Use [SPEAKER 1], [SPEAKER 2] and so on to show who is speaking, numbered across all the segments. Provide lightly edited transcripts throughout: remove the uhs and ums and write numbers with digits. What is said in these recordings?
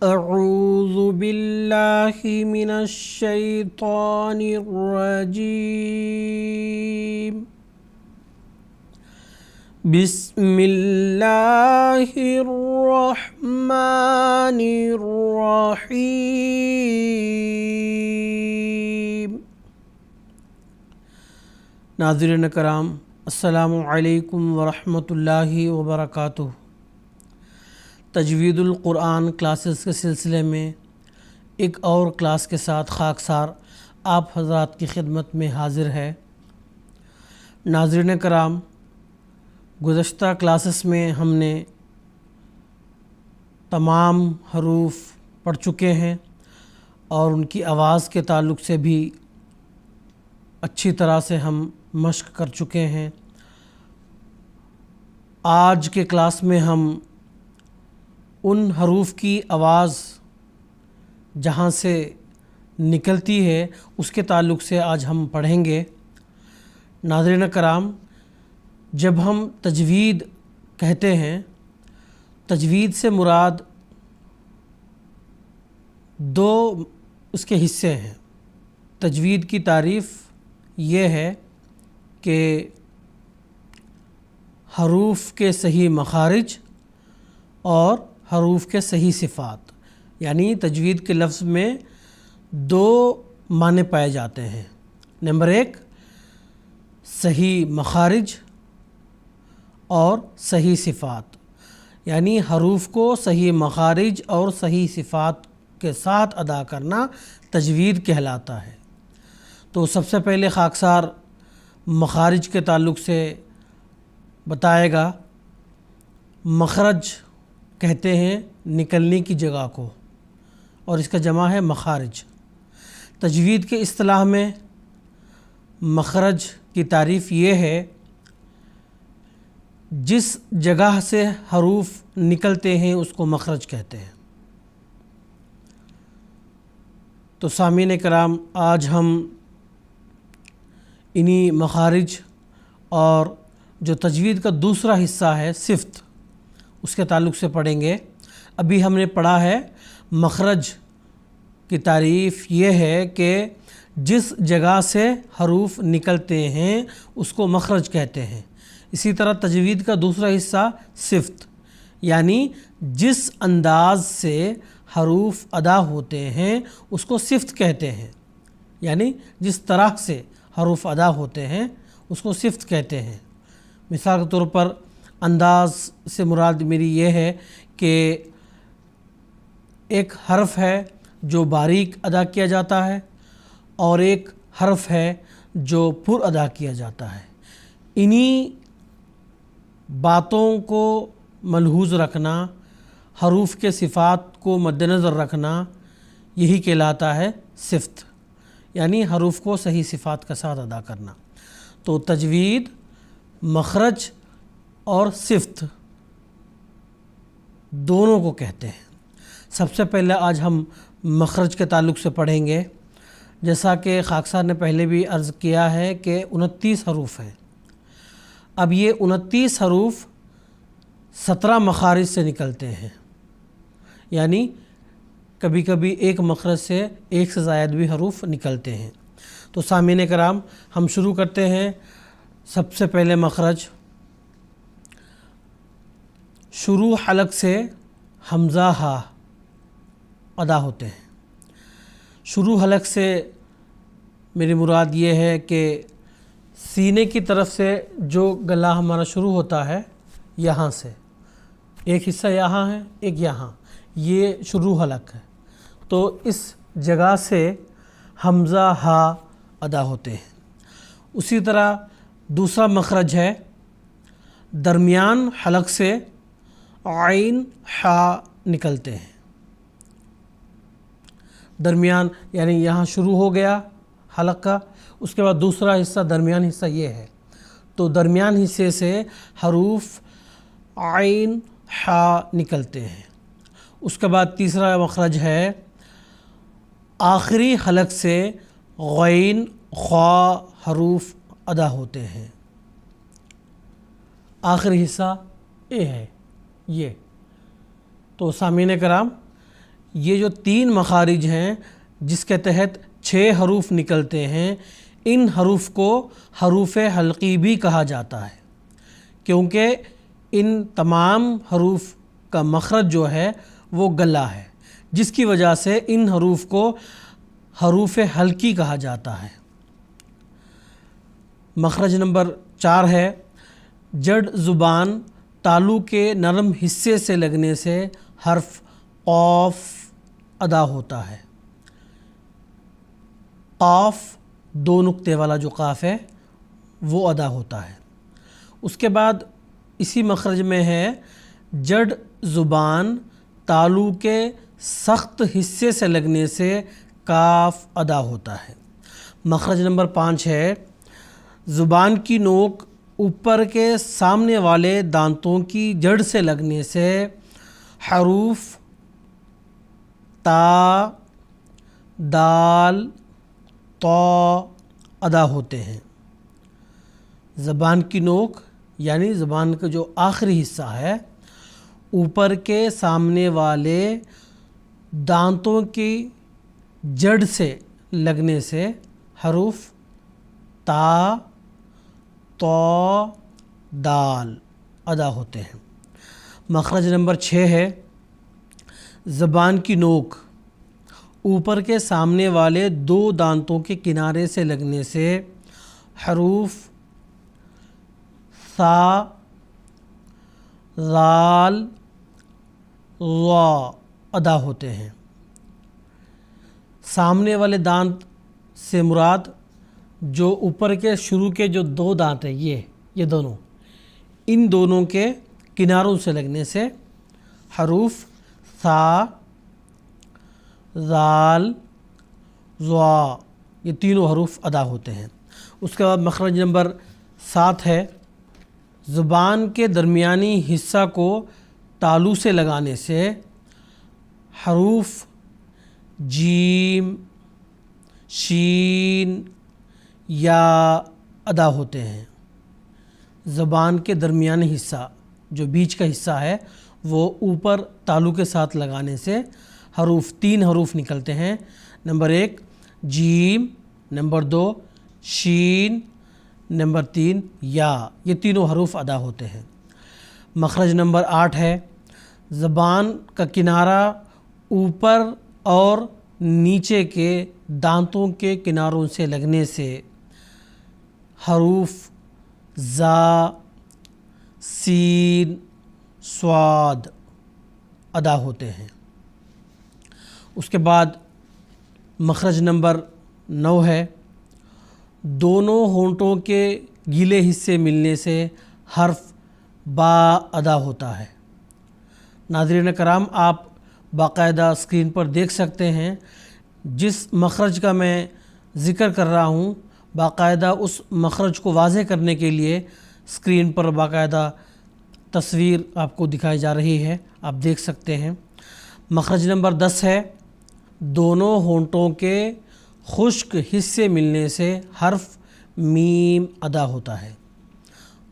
[SPEAKER 1] اعوذ باللہ من الشیطان الرجیم بسم اللہ الرحمن الرحیم۔ ناظرین کرام، السلام علیکم ورحمۃ اللہ وبرکاتہ۔ تجوید القرآن کلاسز کے سلسلے میں ایک اور کلاس کے ساتھ خاکسار آپ حضرات کی خدمت میں حاضر ہے۔ ناظرین کرام، گزشتہ کلاسز میں ہم نے تمام حروف پڑھ چکے ہیں اور ان کی آواز کے تعلق سے بھی اچھی طرح سے ہم مشق کر چکے ہیں۔ آج کے کلاس میں ہم ان حروف کی آواز جہاں سے نکلتی ہے اس کے تعلق سے آج ہم پڑھیں گے۔ ناظرین کرام، جب ہم تجوید کہتے ہیں، تجوید سے مراد دو اس کے حصے ہیں۔ تجوید کی تعریف یہ ہے کہ حروف کے صحیح مخارج اور حروف کے صحیح صفات، یعنی تجوید کے لفظ میں دو معنی پائے جاتے ہیں۔ نمبر ایک، صحیح مخارج اور صحیح صفات، یعنی حروف کو صحیح مخارج اور صحیح صفات کے ساتھ ادا کرنا تجوید کہلاتا ہے۔ تو سب سے پہلے خاکسار مخارج کے تعلق سے بتائے گا۔ مخرج کہتے ہیں نکلنے کی جگہ کو، اور اس کا جمع ہے مخارج۔ تجوید کے اصطلاح میں مخرج کی تعریف یہ ہے جس جگہ سے حروف نکلتے ہیں اس کو مخرج کہتے ہیں۔ تو سامعین کرام، آج ہم انہی مخارج اور جو تجوید کا دوسرا حصہ ہے صفت، اس کے تعلق سے پڑھیں گے۔ ابھی ہم نے پڑھا ہے مخرج کی تعریف یہ ہے کہ جس جگہ سے حروف نکلتے ہیں اس کو مخرج کہتے ہیں۔ اسی طرح تجوید کا دوسرا حصہ صفت، یعنی جس انداز سے حروف ادا ہوتے ہیں اس کو صفت کہتے ہیں، یعنی جس طرح سے حروف ادا ہوتے ہیں اس کو صفت کہتے ہیں۔ مثال کے طور پر انداز سے مراد میری یہ ہے کہ ایک حرف ہے جو باریک ادا کیا جاتا ہے اور ایک حرف ہے جو پر ادا کیا جاتا ہے۔ انہی باتوں کو ملحوظ رکھنا، حروف کے صفات کو مد نظر رکھنا، یہی کہلاتا ہے صفت، یعنی حروف کو صحیح صفات کے ساتھ ادا کرنا۔ تو تجوید، مخرج اور صفت دونوں کو کہتے ہیں۔ سب سے پہلے آج ہم مخرج کے تعلق سے پڑھیں گے۔ جیسا کہ خاکسار نے پہلے بھی عرض کیا ہے کہ 29 حروف ہیں۔ اب یہ 29 حروف 17 مخارج سے نکلتے ہیں، یعنی کبھی کبھی ایک مخرج سے ایک سے زائد بھی حروف نکلتے ہیں۔ تو سامعین کرام، ہم شروع کرتے ہیں۔ سب سے پہلے مخرج، شروع حلق سے حمزہ ہا ادا ہوتے ہیں۔ شروع حلق سے میری مراد یہ ہے کہ سینے کی طرف سے جو گلا ہمارا شروع ہوتا ہے، یہاں سے ایک حصہ یہاں ہے، ایک یہاں، یہ شروع حلق ہے۔ تو اس جگہ سے حمزہ ہا ادا ہوتے ہیں۔ اسی طرح دوسرا مخرج ہے، درمیان حلق سے عین حا نکلتے ہیں۔ درمیان یعنی یہاں شروع ہو گیا حلق کا، اس کے بعد دوسرا حصہ درمیان حصہ یہ ہے، تو درمیان حصے سے حروف عین حا نکلتے ہیں۔ اس کے بعد تیسرا مخرج ہے، آخری حلق سے غین خا حروف ادا ہوتے ہیں۔ آخری حصہ اے ہے یہ۔ تو سامعین کرام، یہ جو 3 مخارج ہیں جس کے تحت 6 حروف نکلتے ہیں، ان حروف کو حروف حلقی بھی کہا جاتا ہے، کیونکہ ان تمام حروف کا مخرج جو ہے وہ گلا ہے، جس کی وجہ سے ان حروف کو حروف حلقی کہا جاتا ہے۔ مخرج نمبر 4 ہے جڑ زبان تالو کے نرم حصے سے لگنے سے حرف قاف ادا ہوتا ہے۔ قاف 2 نقطے والا جو قاف ہے وہ ادا ہوتا ہے۔ اس کے بعد اسی مخرج میں ہے جڑ زبان تالو کے سخت حصے سے لگنے سے کاف ادا ہوتا ہے۔ مخرج نمبر 5 ہے زبان کی نوک اوپر کے سامنے والے دانتوں کی جڑ سے لگنے سے حروف تا، دال، طا ادا ہوتے ہیں۔ زبان کی نوک یعنی زبان کا جو آخری حصہ ہے، اوپر کے سامنے والے دانتوں کی جڑ سے لگنے سے حروف تا، طا، دال ادا ہوتے ہیں۔ مخرج نمبر 6 ہے زبان کی نوک اوپر کے سامنے والے 2 دانتوں کے کنارے سے لگنے سے حروف ثا، ذال، ظا ادا ہوتے ہیں۔ سامنے والے دانت سے مراد جو اوپر کے شروع کے جو 2 دانت ہیں یہ دونوں، ان دونوں کے کناروں سے لگنے سے حروف ثا، ذال، ظا یہ تینوں حروف ادا ہوتے ہیں۔ اس کے بعد مخرج نمبر 7 ہے زبان کے درمیانی حصہ کو تالو سے لگانے سے حروف جیم، شین، یا ادا ہوتے ہیں۔ زبان کے درمیانی حصہ جو بیچ کا حصہ ہے وہ اوپر تالو کے ساتھ لگانے سے حروف 3 حروف نکلتے ہیں۔ نمبر 1 جیم، نمبر 2 شین، نمبر 3 یا، یہ تینوں حروف ادا ہوتے ہیں۔ مخرج نمبر 8 ہے زبان کا کنارہ اوپر اور نیچے کے دانتوں کے کناروں سے لگنے سے حروف زا، سین، صاد ادا ہوتے ہیں۔ اس کے بعد مخرج نمبر 9 ہے دونوں ہونٹوں کے گیلے حصے ملنے سے حرف با ادا ہوتا ہے۔ ناظرین کرام، آپ باقاعدہ اسکرین پر دیکھ سکتے ہیں جس مخرج کا میں ذکر کر رہا ہوں، باقاعدہ اس مخرج کو واضح کرنے کے لیے اسکرین پر باقاعدہ تصویر آپ کو دکھائی جا رہی ہے، آپ دیکھ سکتے ہیں۔ مخرج نمبر 10 ہے دونوں ہونٹوں کے خشک حصے ملنے سے حرف میم ادا ہوتا ہے۔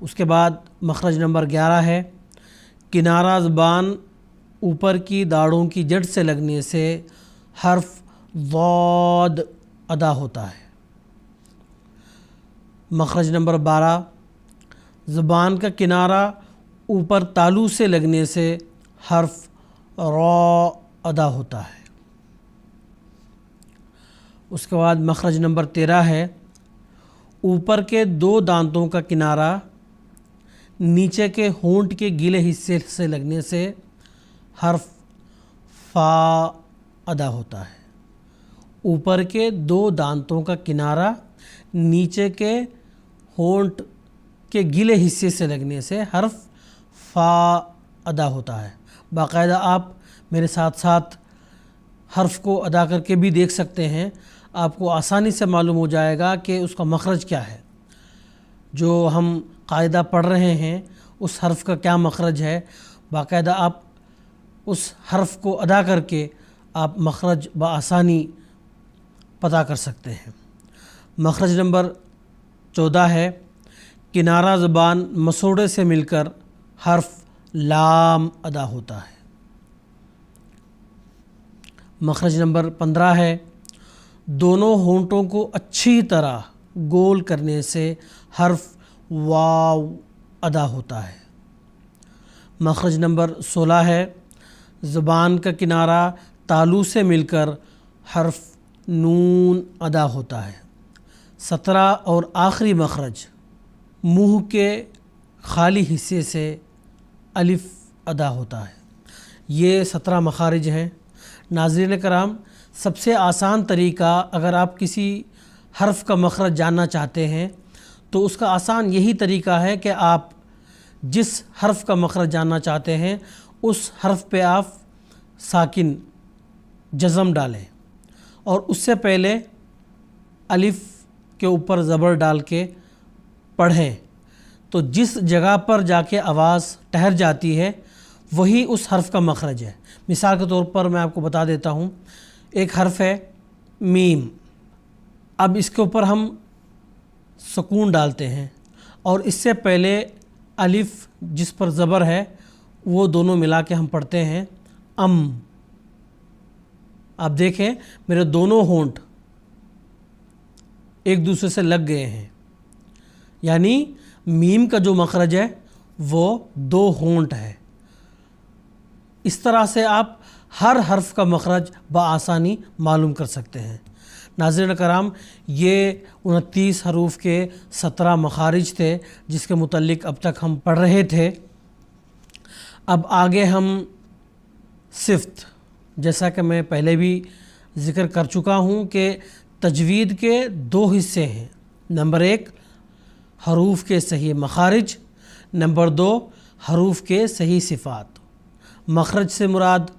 [SPEAKER 1] اس کے بعد مخرج نمبر 11 ہے کنارہ زبان اوپر کی داڑھوں کی جڑ سے لگنے سے حرف ضاد ادا ہوتا ہے۔ مخرج نمبر 12 زبان کا کنارہ اوپر تالو سے لگنے سے حرف را ادا ہوتا ہے۔ اس کے بعد مخرج نمبر 13 ہے اوپر کے 2 دانتوں کا کنارہ نیچے کے ہونٹ کے گیلے حصے سے لگنے سے حرف فا ادا ہوتا ہے۔ اوپر کے 2 دانتوں کا کنارہ نیچے کے ہونٹ کے گیلے حصے سے لگنے سے حرف فا ادا ہوتا ہے۔ باقاعدہ آپ میرے ساتھ ساتھ حرف کو ادا کر کے بھی دیکھ سکتے ہیں، آپ کو آسانی سے معلوم ہو جائے گا کہ اس کا مخرج کیا ہے۔ جو ہم قاعدہ پڑھ رہے ہیں اس حرف کا کیا مخرج ہے، باقاعدہ آپ اس حرف کو ادا کر کے آپ مخرج بآسانی پتہ کر سکتے ہیں۔ مخرج نمبر 14 ہے کنارہ زبان مسوڑے سے مل کر حرف لام ادا ہوتا ہے۔ مخرج نمبر 15 ہے، دونوں ہونٹوں کو اچھی طرح گول کرنے سے حرف واو ادا ہوتا ہے۔ مخرج نمبر 16 ہے، زبان کا کنارہ تالو سے مل کر حرف نون ادا ہوتا ہے۔ 17 اور آخری مخرج، منہ کے خالی حصے سے الف ادا ہوتا ہے۔ یہ 17 مخارج ہیں۔ ناظرین کرام، سب سے آسان طریقہ اگر آپ کسی حرف کا مخرج جاننا چاہتے ہیں تو اس کا آسان یہی طریقہ ہے کہ آپ جس حرف کا مخرج جاننا چاہتے ہیں اس حرف پہ آپ ساکن جزم ڈالیں اور اس سے پہلے الف کے اوپر زبر ڈال کے پڑھیں، تو جس جگہ پر جا کے آواز ٹھہر جاتی ہے وہی اس حرف کا مخرج ہے۔ مثال کے طور پر میں آپ کو بتا دیتا ہوں، ایک حرف ہے میم، اب اس کے اوپر ہم سکون ڈالتے ہیں اور اس سے پہلے الف جس پر زبر ہے وہ دونوں ملا کے ہم پڑھتے ہیں ام۔ آپ دیکھیں میرے دونوں ہونٹ ایک دوسرے سے لگ گئے ہیں، یعنی میم کا جو مخرج ہے وہ 2 ہونٹ ہے۔ اس طرح سے آپ ہر حرف کا مخرج بآسانی معلوم کر سکتے ہیں۔ ناظرین کرام، یہ 29 حروف کے 17 مخارج تھے جس کے متعلق اب تک ہم پڑھ رہے تھے۔ اب آگے ہم صفت، جیسا کہ میں پہلے بھی ذکر کر چکا ہوں کہ تجوید کے 2 حصے ہیں۔ نمبر 1 حروف کے صحیح مخارج، نمبر 2 حروف کے صحیح صفات۔ مخرج سے مراد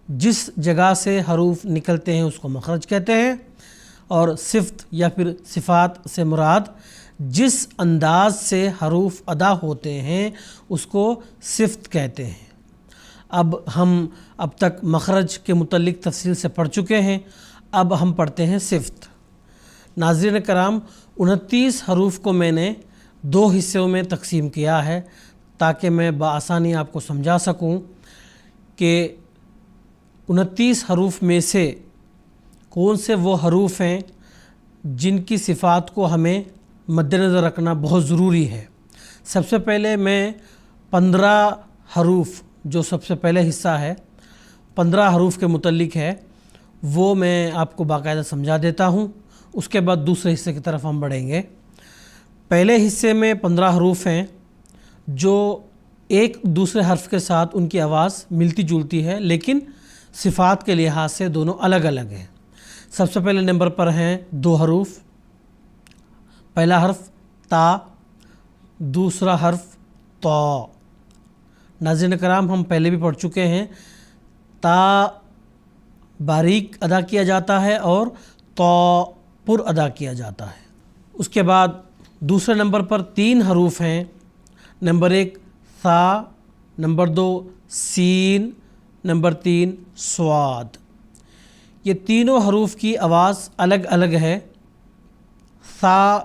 [SPEAKER 1] جس جگہ سے حروف نکلتے ہیں اس کو مخرج کہتے ہیں، اور صفت یا پھر صفات سے مراد جس انداز سے حروف ادا ہوتے ہیں اس کو صفت کہتے ہیں۔ اب تک مخرج کے متعلق تفصیل سے پڑھ چکے ہیں، اب ہم پڑھتے ہیں صفت۔ ناظرین کرام، 29 حروف کو میں نے 2 حصوں میں تقسیم کیا ہے تاکہ میں بآسانی آپ کو سمجھا سکوں کہ 29 حروف میں سے کون سے وہ حروف ہیں جن کی صفات کو ہمیں مد نظر رکھنا بہت ضروری ہے۔ سب سے پہلے میں 15 حروف، جو سب سے پہلے حصہ ہے 15 حروف کے متعلق ہے، وہ میں آپ کو باقاعدہ سمجھا دیتا ہوں، اس کے بعد دوسرے حصے کی طرف ہم بڑھیں گے۔ پہلے حصے میں 15 حروف ہیں جو ایک دوسرے حرف کے ساتھ ان کی آواز ملتی جلتی ہے لیکن صفات کے لحاظ سے دونوں الگ الگ ہیں۔ سب سے پہلے نمبر پر ہیں 2 حروف، پہلا حرف تا، دوسرا حرف تو۔ ناظرین کرام، ہم پہلے بھی پڑھ چکے ہیں، تا باریک ادا کیا جاتا ہے اور تو پر ادا کیا جاتا ہے۔ اس کے بعد دوسرے نمبر پر 3 حروف ہیں، نمبر 1 ثا، نمبر 2 سین، نمبر 3 صاد۔ یہ تینوں حروف کی آواز الگ الگ ہے۔ ثا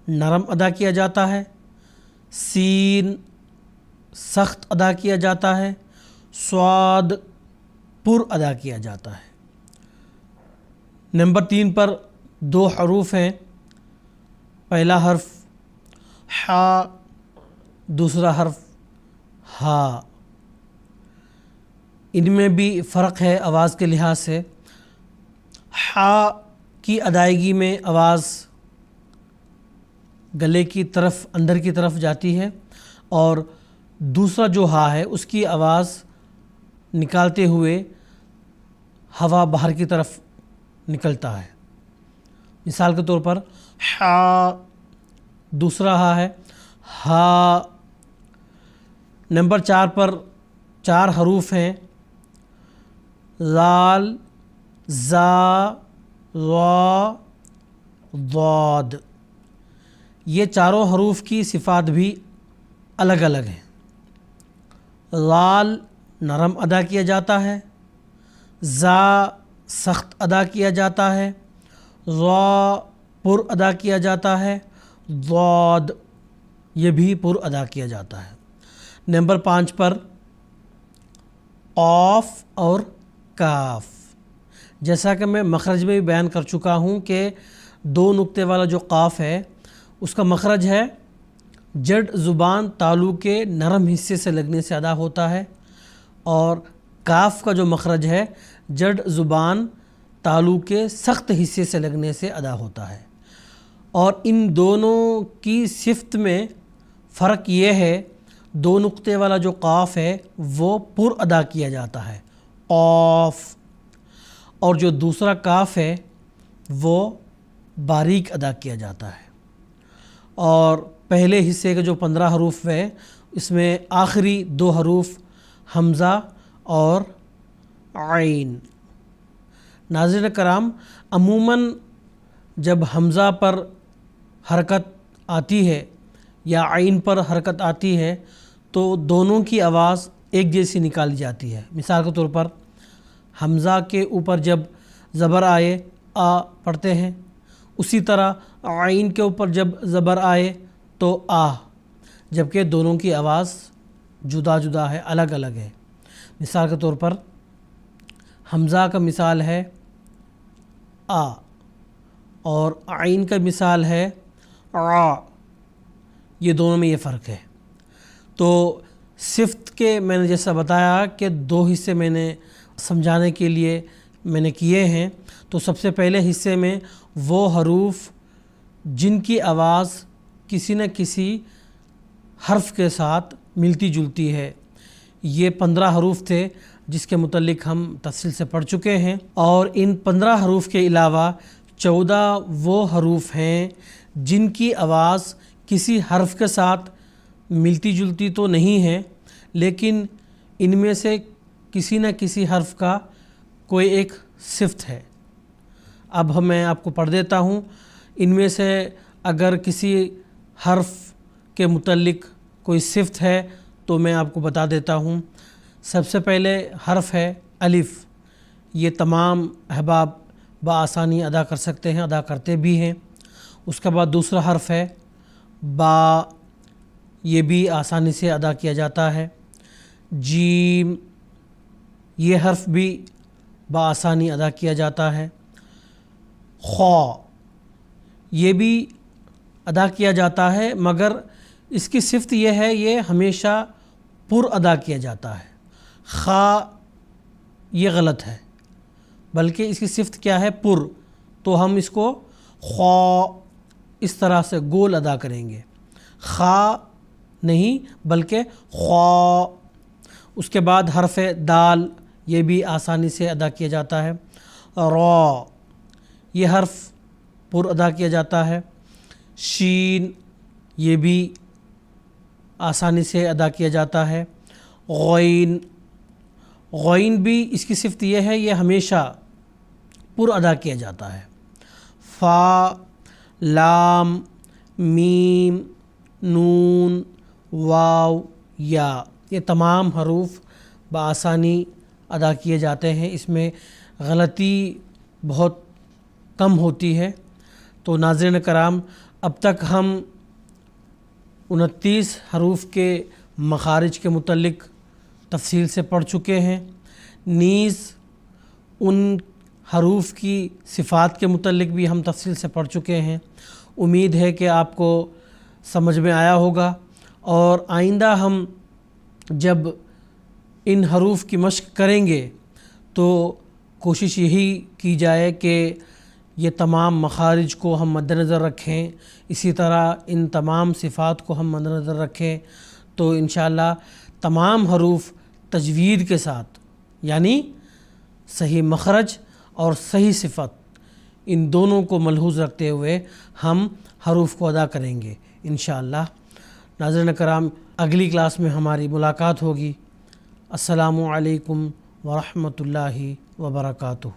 [SPEAKER 1] نرم ادا کیا جاتا ہے، سین سخت ادا کیا جاتا ہے، صاد پر ادا کیا جاتا ہے۔ نمبر 3 پر 2 حروف ہیں، پہلا حرف حا، دوسرا حرف ہا۔ ان میں بھی فرق ہے آواز کے لحاظ سے۔ حا کی ادائیگی میں آواز گلے کی طرف اندر کی طرف جاتی ہے اور دوسرا جو ہا ہے اس کی آواز نکالتے ہوئے ہوا باہر کی طرف نکلتا ہے۔ مثال کے طور پر حا، دوسرا ہا ہے ہا۔ نمبر 4 پر 4 حروف ہیں، ذال، زا، ضا، ضاد۔ یہ چاروں حروف کی صفات بھی الگ الگ ہیں۔ ذال نرم ادا کیا جاتا ہے، زا سخت ادا کیا جاتا ہے، ضا پر ادا کیا جاتا ہے، ضاد یہ بھی پر ادا کیا جاتا ہے۔ نمبر 5 پر قاف اور کاف۔ جیسا کہ میں مخرج میں بھی بیان کر چکا ہوں کہ 2 نقطے والا جو قاف ہے اس کا مخرج ہے جڑ زبان تالو کے نرم حصے سے لگنے سے ادا ہوتا ہے، اور کاف کا جو مخرج ہے جڑ زبان تالو کے سخت حصے سے لگنے سے ادا ہوتا ہے۔ اور ان دونوں کی صفت میں فرق یہ ہے، 2 نقطے والا جو قاف ہے وہ پر ادا کیا جاتا ہے، قاف، اور جو دوسرا کاف ہے وہ باریک ادا کیا جاتا ہے۔ اور پہلے حصے کے جو 15 حروف ہے اس میں آخری 2 حروف حمزہ اور عین۔ ناظرین کرام، عموماً جب حمزہ پر حرکت آتی ہے یا عین پر حرکت آتی ہے تو دونوں کی آواز ایک جیسی نکالی جاتی ہے۔ مثال کے طور پر حمزہ کے اوپر جب زبر آئے آ پڑھتے ہیں، اسی طرح عین کے اوپر جب زبر آئے تو آ، جبکہ دونوں کی آواز جدا جدا ہے، الگ الگ ہے۔ مثال کے طور پر حمزہ کا مثال ہے آ، اور عین کا مثال ہے آ، یہ دونوں میں یہ فرق ہے۔ تو صفت کے میں نے جیسا بتایا کہ 2 حصے میں نے سمجھانے کے لیے میں نے کیے ہیں۔ تو سب سے پہلے حصے میں وہ حروف جن کی آواز کسی نہ کسی حرف کے ساتھ ملتی جلتی ہے، یہ 15 حروف تھے جس کے متعلق ہم تفصیل سے پڑھ چکے ہیں۔ اور ان 15 حروف کے علاوہ 14 وہ حروف ہیں جن کی آواز کسی حرف کے ساتھ ملتی جلتی تو نہیں ہے، لیکن ان میں سے کسی نہ کسی حرف کا کوئی ایک صفت ہے۔ اب میں آپ کو پڑھ دیتا ہوں۔ ان میں سے اگر کسی حرف کے متعلق کوئی صفت ہے تو میں آپ کو بتا دیتا ہوں۔ سب سے پہلے حرف ہے الف، یہ تمام احباب بآسانی ادا کر سکتے ہیں، ادا کرتے بھی ہیں۔ اس کے بعد دوسرا حرف ہے با، یہ بھی آسانی سے ادا کیا جاتا ہے۔ جیم، یہ حرف بھی بآسانی ادا کیا جاتا ہے۔ خا، یہ بھی ادا کیا جاتا ہے، مگر اس کی صفت یہ ہے یہ ہمیشہ پر ادا کیا جاتا ہے۔ خا یہ غلط ہے، بلکہ اس کی صفت کیا ہے؟ پر، تو ہم اس کو خا اس طرح سے گول ادا کریں گے، خا نہیں بلکہ خا۔ اس کے بعد حرف دال، یہ بھی آسانی سے ادا کیا جاتا ہے۔ را، یہ حرف پر ادا کیا جاتا ہے۔ شین، یہ بھی آسانی سے ادا کیا جاتا ہے۔ غین، غین بھی اس کی صفت یہ ہے یہ ہمیشہ پر ادا کیا جاتا ہے۔ فا، لام، میم، نون، واو، یا، یہ تمام حروف بآسانی ادا کیے جاتے ہیں، اس میں غلطی بہت کم ہوتی ہے۔ تو ناظرین کرام، اب تک ہم 29 حروف کے مخارج کے متعلق تفصیل سے پڑھ چکے ہیں، نیز ان حروف کی صفات کے متعلق بھی ہم تفصیل سے پڑھ چکے ہیں۔ امید ہے کہ آپ کو سمجھ میں آیا ہوگا، اور آئندہ ہم جب ان حروف کی مشق کریں گے تو کوشش یہی کی جائے کہ یہ تمام مخارج کو ہم مد نظر رکھیں، اسی طرح ان تمام صفات کو ہم مد نظر رکھیں، تو انشاءاللہ تمام حروف تجوید کے ساتھ، یعنی صحیح مخرج اور صحیح صفت، ان دونوں کو ملحوظ رکھتے ہوئے ہم حروف کو ادا کریں گے انشاءاللہ۔ ناظرین کرام، اگلی کلاس میں ہماری ملاقات ہوگی۔ السلام علیکم ورحمۃ اللہ وبرکاتہ۔